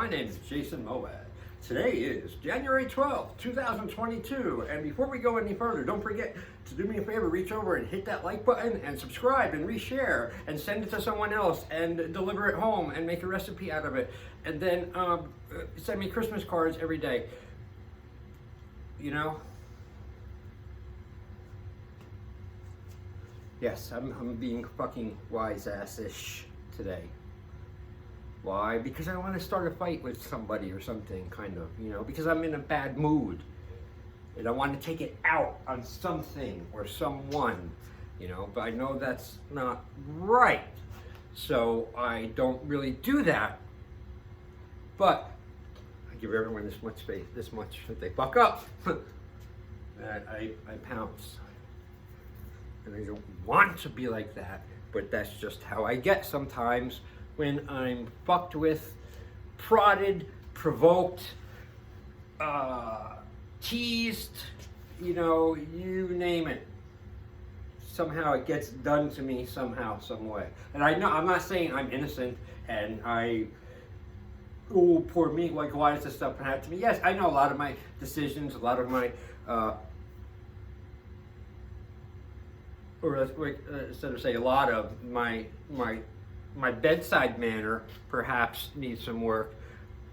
My name is Jason Mowad. Today is January 12th, 2022, and before we go any further, don't forget to do me a favor, reach over and hit that like button and subscribe and reshare and send it to someone else and deliver it home and make a recipe out of it, and then send me Christmas cards every day. You know? Yes, I'm being fucking wise-ass-ish today. Why? Because I want to start a fight with somebody or something, kind of, you know, because I'm in a bad mood. And I want to take it out on something or someone, you know, but I know that's not right. So I don't really do that. But I give everyone this much space, this much that they fuck up, that I pounce. And I don't want to be like that, but that's just how I get sometimes. When I'm fucked with, prodded, provoked, teased, you know, you name it. Somehow it gets done to me somehow, some way. And I know, I'm not saying I'm innocent and oh, poor me, like, why does this stuff happen to me? Yes, I know a lot of my decisions, a lot of my, instead of saying a lot of my bedside manner perhaps needs some work,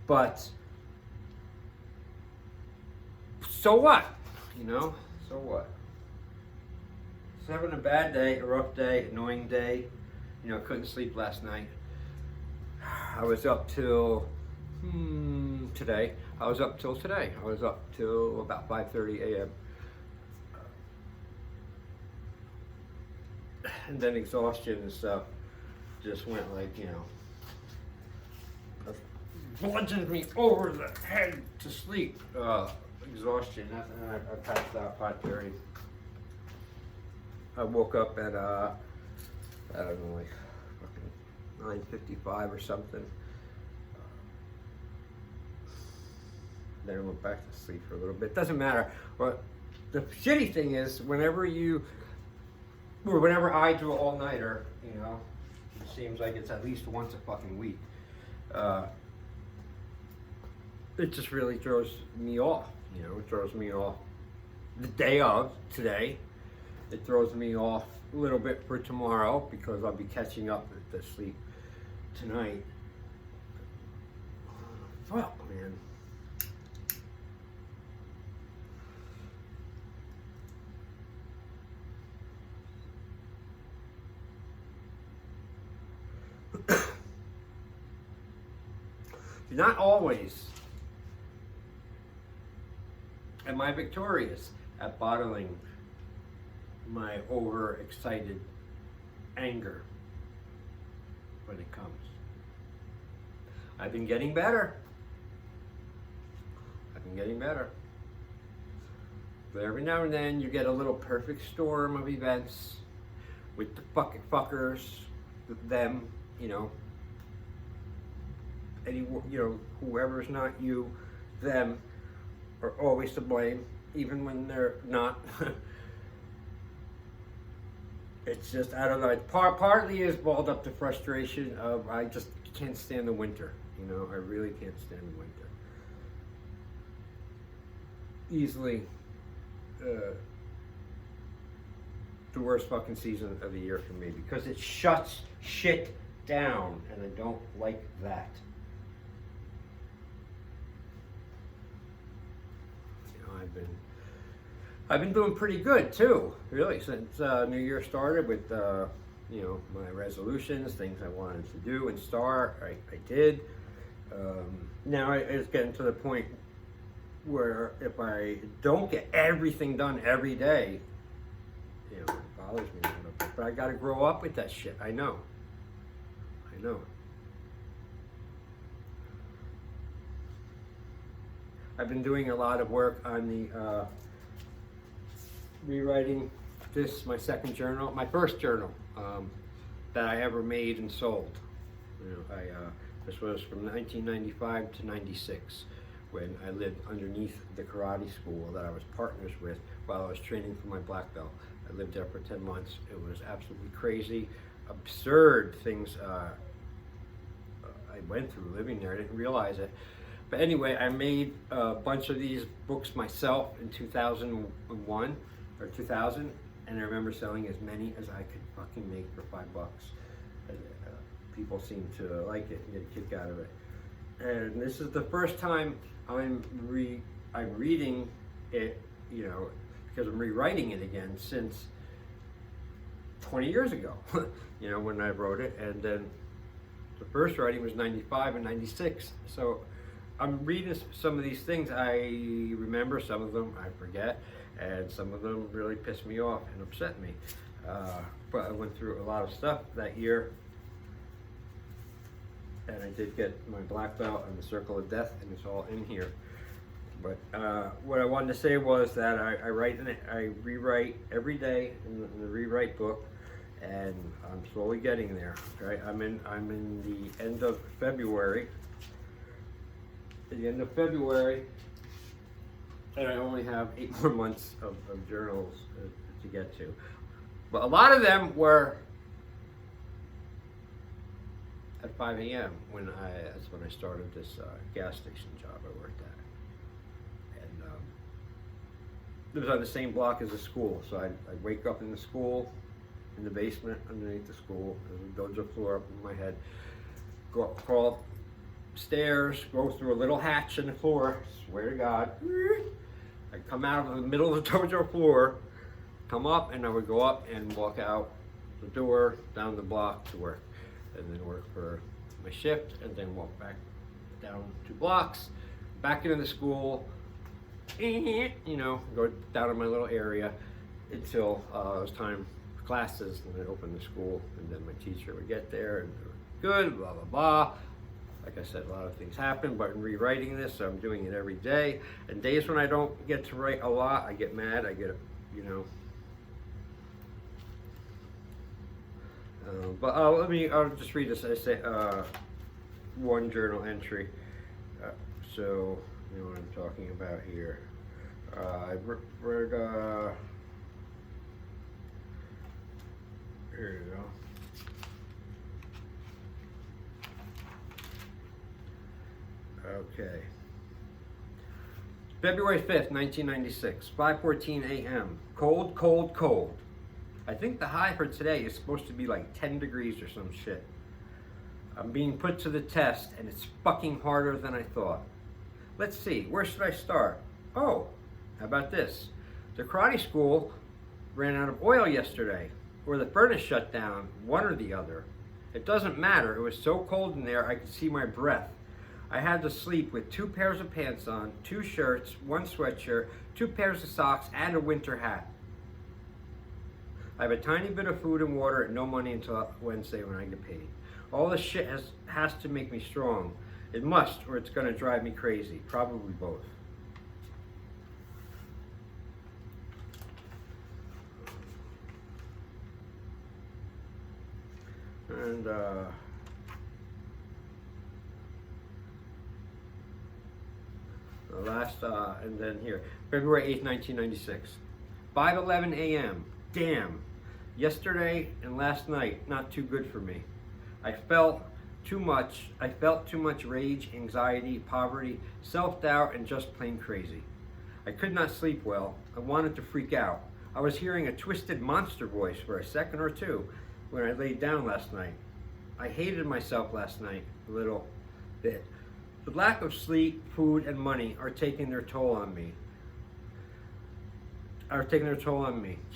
but so what? You know, so what? Just having a bad day, a rough day, annoying day. You know, couldn't sleep last night. I was up till today. I was up till today. I was up till about 5:30 a.m. And then exhaustion and stuff just went like, you know, bludgeoned me over the head to sleep. Exhaustion. I passed out 5:30. I woke up at I don't know, like fucking 9:55 or something. Then I went back to sleep for a little bit. Doesn't matter. But the shitty thing is, whenever I do an all-nighter, you know, it seems like it's at least once a fucking week. It just really throws me off, you know, it throws me off the day of today. It throws me off a little bit for tomorrow because I'll be catching up with the sleep tonight. Fuck, man. Not always am I victorious at bottling my overexcited anger when it comes. I've been getting better. But every now and then you get a little perfect storm of events with the fucking fuckers, them, you know. Whoever's not you, them are always to blame, even when they're not. It's just, I don't know, it partly is balled up to frustration of I just can't stand the winter, you know, I really can't stand the winter. Easily the worst fucking season of the year for me because it shuts shit down and I don't like that. I've been doing pretty good too, really, since New Year started with, you know, my resolutions, things I wanted to do and start. I did. Now it's getting to the point where if I don't get everything done every day, you know, it bothers me a little bit. But I got to grow up with that shit. I know. I've been doing a lot of work on the rewriting my second journal, my first journal that I ever made and sold. You know, this was from 1995 to 96 when I lived underneath the karate school that I was partners with while I was training for my black belt. I lived there for 10 months. It was absolutely crazy, absurd things I went through living there. I didn't realize it. But anyway, I made a bunch of these books myself in 2001 or 2000, and I remember selling as many as I could fucking make for $5. People seem to like it and get a kick out of it. And this is the first time I'm reading it, you know, because I'm rewriting it again since 20 years ago, you know, when I wrote it. And then the first writing was 95 and 96. So I'm reading some of these things. I remember some of them, I forget, and some of them really pissed me off and upset me. But I went through a lot of stuff that year, and I did get my black belt and the Circle of Death, and it's all in here. But what I wanted to say was that I rewrite every day in the rewrite book, and I'm slowly getting there. Right, I'm in the end of February. At the end of February, and I only have 8 more months of journals to get to. But a lot of them were at 5 a.m. That's when I started this gas station job I worked at. And it was on the same block as the school, so I'd wake up in the school, in the basement underneath the school. There's a dojo floor up in my head. Crawl up stairs, go through a little hatch in the floor, swear to God. I'd come out of the middle of the dojo floor, come up, and I would go up and walk out the door, down the block to work. And then work for my shift, and then walk back down 2 blocks, back into the school, you know, go down to my little area until it was time for classes, and then open the school, and then my teacher would get there, and good, blah, blah, blah. Like I said, a lot of things happen, but in rewriting this, so I'm doing it every day. And days when I don't get to write a lot, I get mad, I get, you know. But I'll just read this. I say one journal entry. So, you know what I'm talking about here. I read, here you go. Okay. February 5th, 1996, 5:14 a.m. Cold, cold, cold. I think the high for today is supposed to be like 10 degrees or some shit. I'm being put to the test, and it's fucking harder than I thought. Let's see, where should I start? Oh, how about this? The karate school ran out of oil yesterday, or the furnace shut down, one or the other. It doesn't matter, it was so cold in there I could see my breath. I had to sleep with 2 pairs of pants on, 2 shirts, 1 sweatshirt, 2 pairs of socks, and a winter hat. I have a tiny bit of food and water and no money until Wednesday when I get paid. All this shit has to make me strong. It must, or it's gonna drive me crazy. Probably both. And the last, and then here, February 8th, 1996, 5:11 a.m. Damn. Yesterday and last night, not too good for me. I felt too much rage, anxiety, poverty, self-doubt, and just plain crazy. I could not sleep well. I wanted to freak out. I was hearing a twisted monster voice for a second or two when I laid down last night. I hated myself last night a little bit. The lack of sleep, food, and money are taking their toll on me.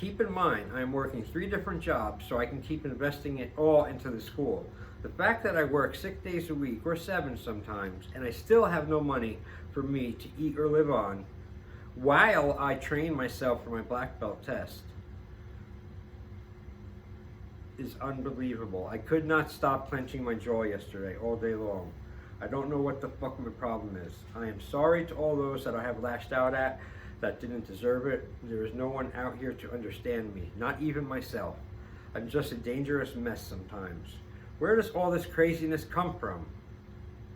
Keep in mind, I am working 3 different jobs so I can keep investing it all into the school. The fact that I work 6 days a week, or 7 sometimes, and I still have no money for me to eat or live on, while I train myself for my black belt test, is unbelievable. I could not stop clenching my jaw yesterday all day long. I don't know what the fuck my problem is. I am sorry to all those that I have lashed out at that didn't deserve it. There is no one out here to understand me, not even myself. I'm just a dangerous mess sometimes. Where does all this craziness come from?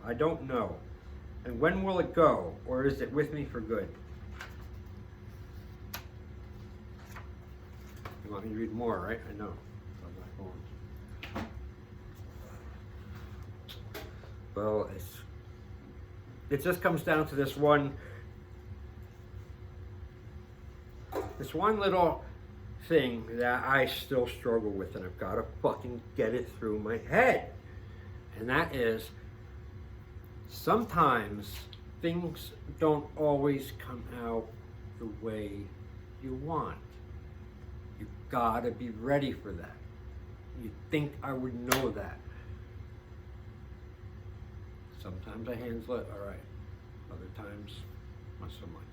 I don't know. And when will it go, or is it with me for good? You want me to read more, right? I know. Well, it just comes down to this one little thing that I still struggle with, and I've got to fucking get it through my head. And that is, sometimes things don't always come out the way you want. You gotta be ready for that. You'd think I would know that. Sometimes I handle it all right. Other times, not so much.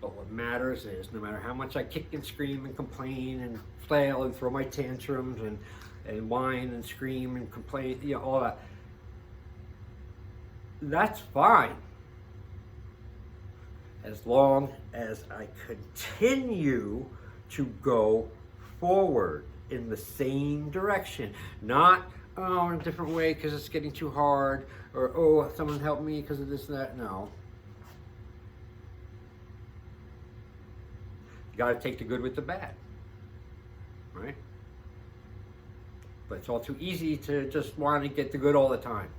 But what matters is, no matter how much I kick and scream and complain and flail and throw my tantrums and whine and scream and complain, you know, all that, that's fine. As long as I continue to go forward in the same direction. Not, oh, in a different way because it's getting too hard, or, oh, someone help me because of this and that. No. You got to take the good with the bad, right? But it's all too easy to just want to get the good all the time.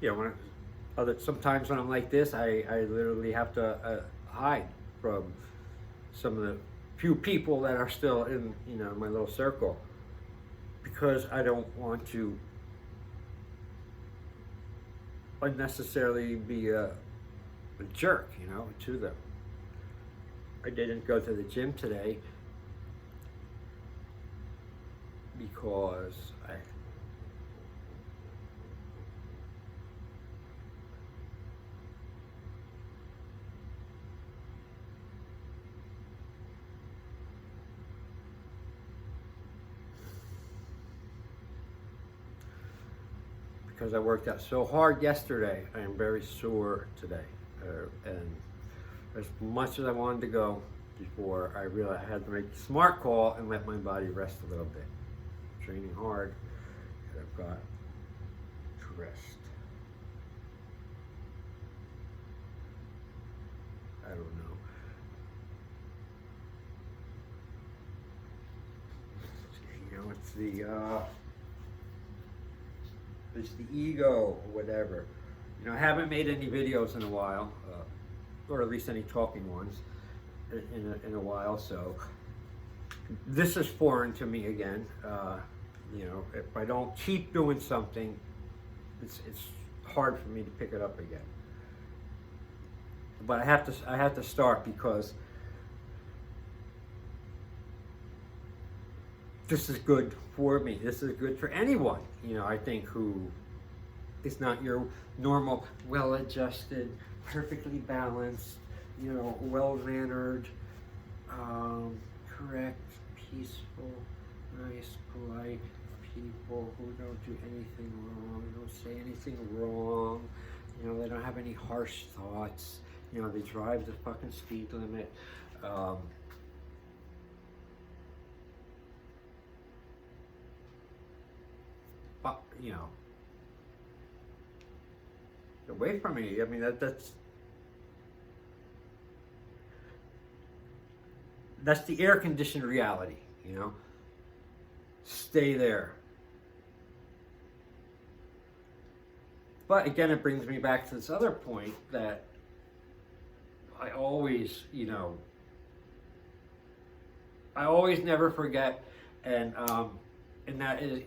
You know, sometimes when I'm like this, I literally have to hide from some of the few people that are still in, you know, my little circle, because I don't want to unnecessarily be a jerk, you know, to them. I didn't go to the gym today because I worked out so hard yesterday. I am very sore today, and as much as I wanted to go before, I realized I had to make a smart call and let my body rest a little bit. Training hard, and I've got to rest. I don't know. You know, it's the ego or whatever. You know, I haven't made any videos in a while, or at least any talking ones in a while, so this is foreign to me again. You know, if I don't keep doing something, it's hard for me to pick it up again. But I have to start, because this is good for me. This is good for anyone, you know, I think, who is not your normal, well-adjusted, perfectly balanced, you know, well-mannered, correct, peaceful, nice, polite people who don't do anything wrong, don't say anything wrong, you know, they don't have any harsh thoughts, you know, they drive the fucking speed limit. But, you know, away from me. I mean, that's the air-conditioned reality, you know. Stay there. But again, it brings me back to this other point that I always, you know, I always never forget, and that is,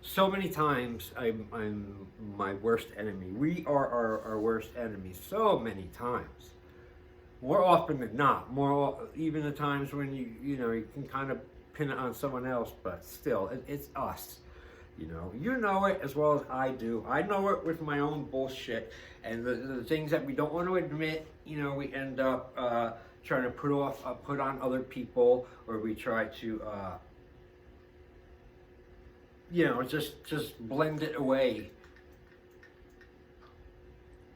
so many times I'm my worst enemy. We are our worst enemy so many times. More often than not. Even the times when you know, you can kind of pin it on someone else, but still, it's us. You know it as well as I do. I know it with my own bullshit and the things that we don't want to admit. You know, we end up trying to put on other people, or we try to you know, just blend it away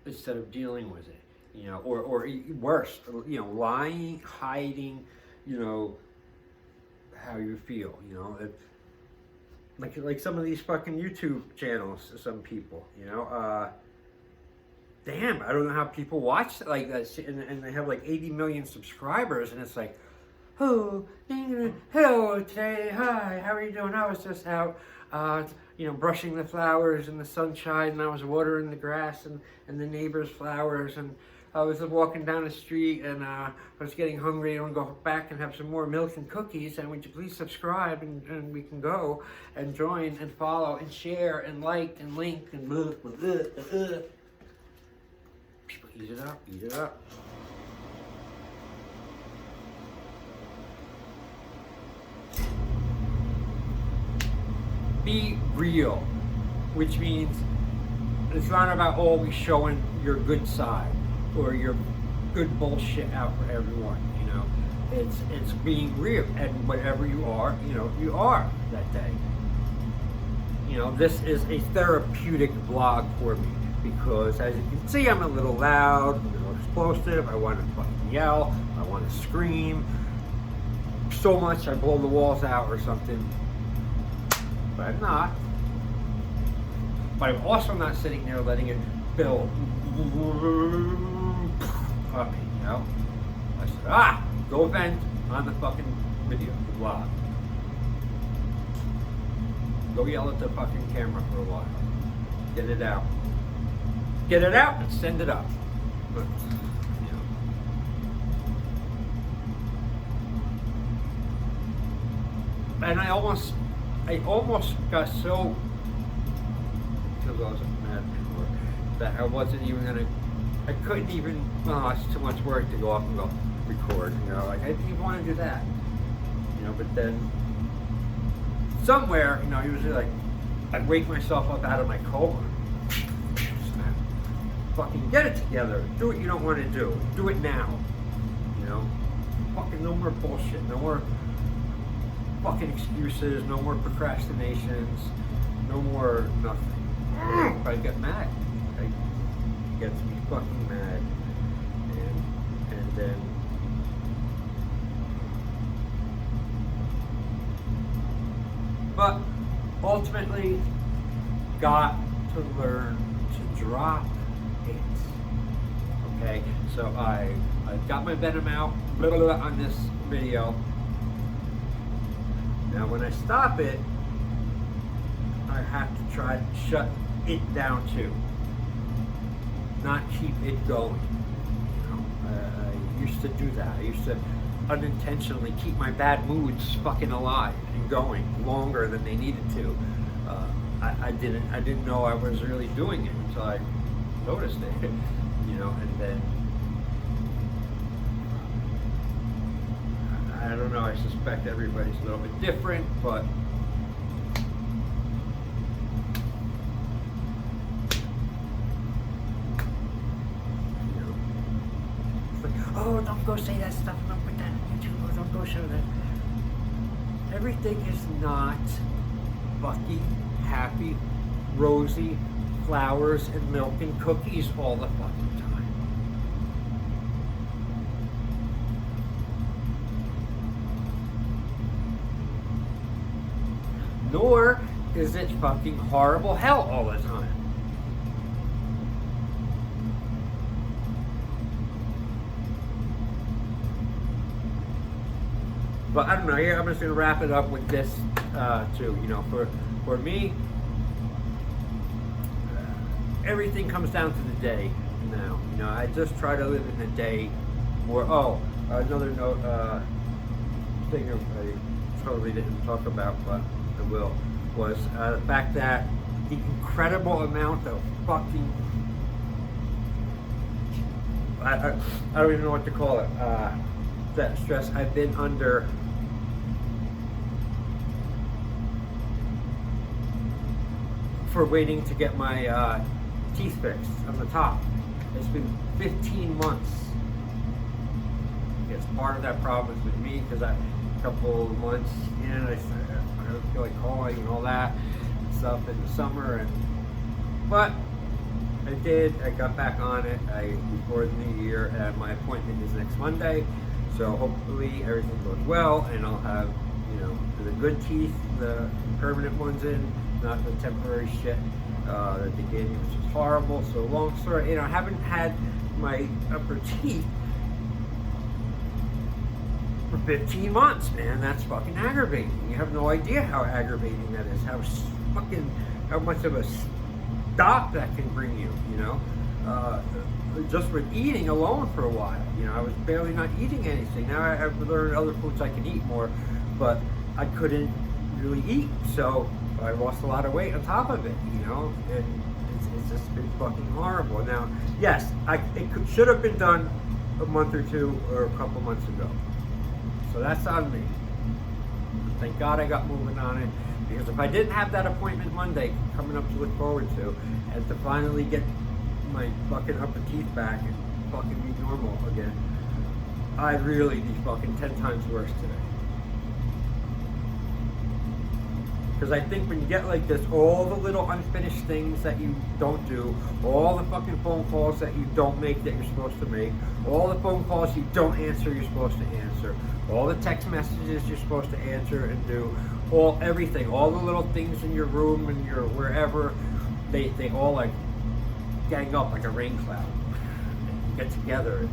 instead of dealing with it. You know, or worse, you know, lying, hiding, you know, how you feel. You know, like some of these fucking YouTube channels, some people, you know, damn, I don't know how people watch it like that, and they have like 80 million subscribers, and it's like, oh, hello, today, hi, how are you doing? I was just out, brushing the flowers in the sunshine, and I was watering the grass and the neighbor's flowers, and I was walking down the street, and I was getting hungry. I want to go back and have some more milk and cookies, and would you please subscribe, and we can go and join and follow and share and like and link and blah, blah, blah, blah, blah. People eat it up, eat it up. Be real, which means it's not about always showing your good side or your good bullshit out for everyone, It's being real, and whatever you are, you are that day. This is a therapeutic vlog for me because, as you can see, I'm a little loud, a little explosive. I want to fucking yell, I want to scream so much I blow the walls out or something. But I'm not. But I'm also not sitting there letting it build up me, I said, go vent on the fucking video, the vlog. Go yell at the fucking camera for a while. Get it out. Get it out and send it up. But, And I almost got so, because I was mad before, that I wasn't even gonna, I couldn't even, it's too much work to go off and go record, I didn't even want to do that, but then somewhere, usually I'd wake myself up out of my coma, fucking get it together, do what you don't want to do it now, fucking no more bullshit, no more fucking excuses, no more procrastinations, no more nothing. I get mad. It gets me fucking mad. And then but ultimately got to learn to drop it. Okay? So I got my Venom out on this video. Now when I stop it, I have to try to shut it down too. Not keep it going. I used to do that. I used to unintentionally keep my bad moods fucking alive and going longer than they needed to. I didn't know I was really doing it until I noticed it. And then I don't know, I suspect everybody's a little bit different, but it's like, oh, don't go say that stuff, don't put that on YouTube, or don't go show that. Everything is not fucking happy, rosy, flowers and milk and cookies all the fucking time. Nor is it fucking horrible hell all the time. But I don't know, here I'm just gonna wrap it up with this too. For me, everything comes down to the day now. I just try to live in the day more. Another note, thing I totally didn't talk about, but I will, was the fact that the incredible amount of fucking, I don't even know what to call it, that stress I've been under for waiting to get my teeth fixed on the top. It's been 15 months. I guess part of that problem is with me because a couple of months in, I don't feel like calling and all that stuff in the summer, but I did. I got back on it before the new year, and my appointment is next Monday. So hopefully everything goes well, and I'll have the good teeth, the permanent ones in, not the temporary shit. that they gave me, which is horrible. So long story, I haven't had my upper teeth for 15 months, man. That's fucking aggravating. You have no idea how aggravating that is. How much of a stop that can bring you. Just with eating alone for a while. I was barely not eating anything. Now I've learned other foods I can eat more, but I couldn't really eat. So I lost a lot of weight on top of it. And it's just been fucking horrible. Now, yes, should have been done a month or two or a couple months ago. So that's on me. Thank God I got moving on it, because if I didn't have that appointment Monday coming up to look forward to, and to finally get my fucking upper teeth back and fucking be normal again, I'd really be fucking 10 times worse today. Because I think when you get like this, all the little unfinished things that you don't do, all the fucking phone calls that you don't make that you're supposed to make, all the phone calls you don't answer you're supposed to answer, all the text messages you're supposed to answer and do, everything, all the little things in your room and your wherever, they all like gang up like a rain cloud. And get together and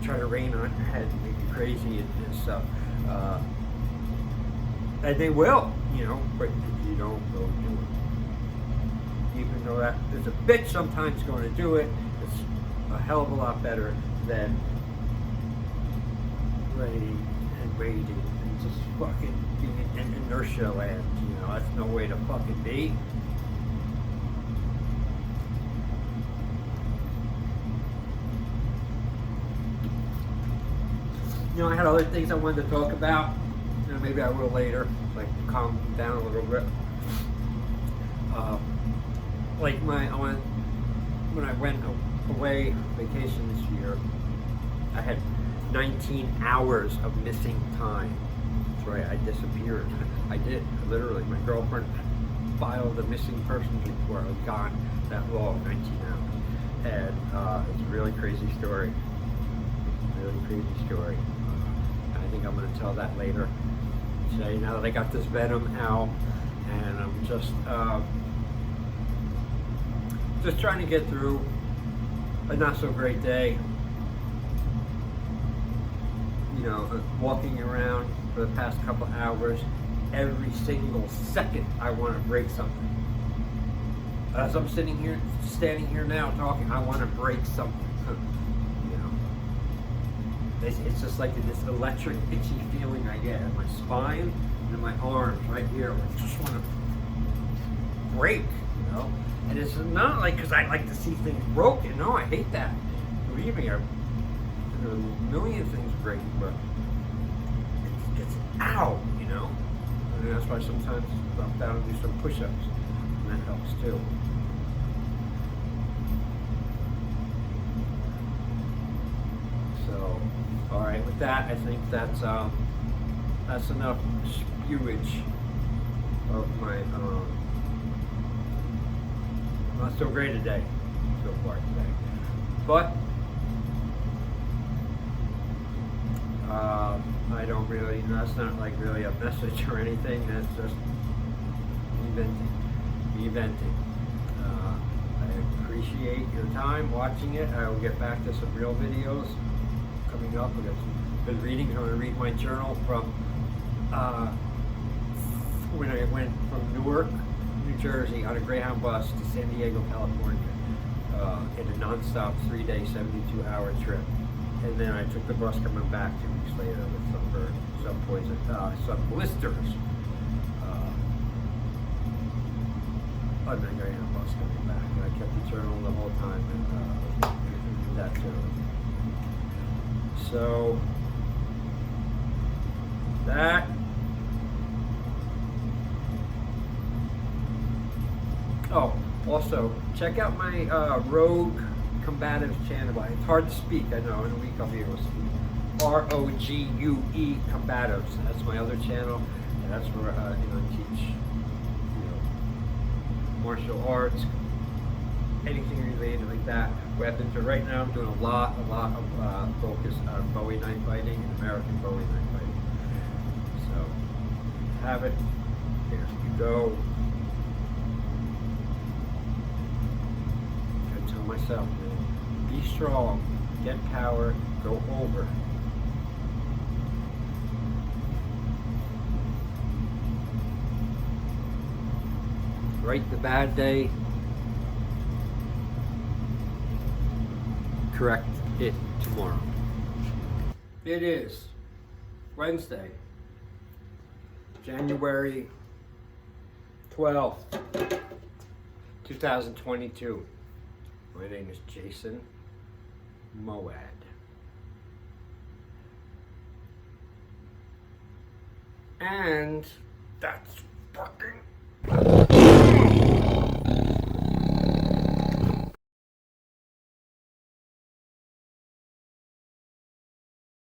try to rain on your head and make you crazy and stuff. And they will, but if you don't go do it. Even though that there's a bitch sometimes going to do it, it's a hell of a lot better than waiting and just fucking being in inertia land. That's no way to fucking be. I had other things I wanted to talk about. Maybe I will later, like calm down a little bit. When I went away vacation this year, I had 19 hours of missing time. That's right, I disappeared. I did, literally. My girlfriend filed a missing persons report. I was gone that long, 19 hours. And it's a really crazy story. Really crazy story. I think I'm going to tell that later today, now that I got this Venom out, and I'm just trying to get through a not so great day. Walking around for the past couple hours, every single second I want to break something. As I'm standing here now talking, I want to break something. It's just like this electric, itchy feeling I get in my spine and in my arms right here. I just want to break, And it's not like because I like to see things broken. No, I hate that. Believe me, there are a million things breaking, but it's ow, And that's why sometimes I drop down and do some push-ups, and that helps too. All right, with that, I think that's enough spewage of my not so great a day so far today. But I don't really, that's not like really a message or anything. That's just me venting. I appreciate your time watching it. I will get back to some real videos coming up. We got some good readings. I'm going to read my journal from when I went from Newark, New Jersey on a Greyhound bus to San Diego, California in a non-stop 3-day, 72-hour trip. And then I took the bus coming back 2 weeks later with some poison, some blisters on the Greyhound bus coming back. And I kept the journal the whole time and that too. So that also check out my Rogue Combatives channel. It's hard to speak, I know. In a week I'll be able to speak. ROGUE Combatives. That's my other channel, and that's where I teach martial arts, anything related like that, weapons. But right now I'm doing a lot of focus on Bowie knife fighting and American Bowie knife fighting. So have it. Here you go. myself, man. Be strong, get power, go over. Write the bad day, correct it tomorrow. It is Wednesday, January 12th, 2022. My name is Jason Mowad. And that's fucking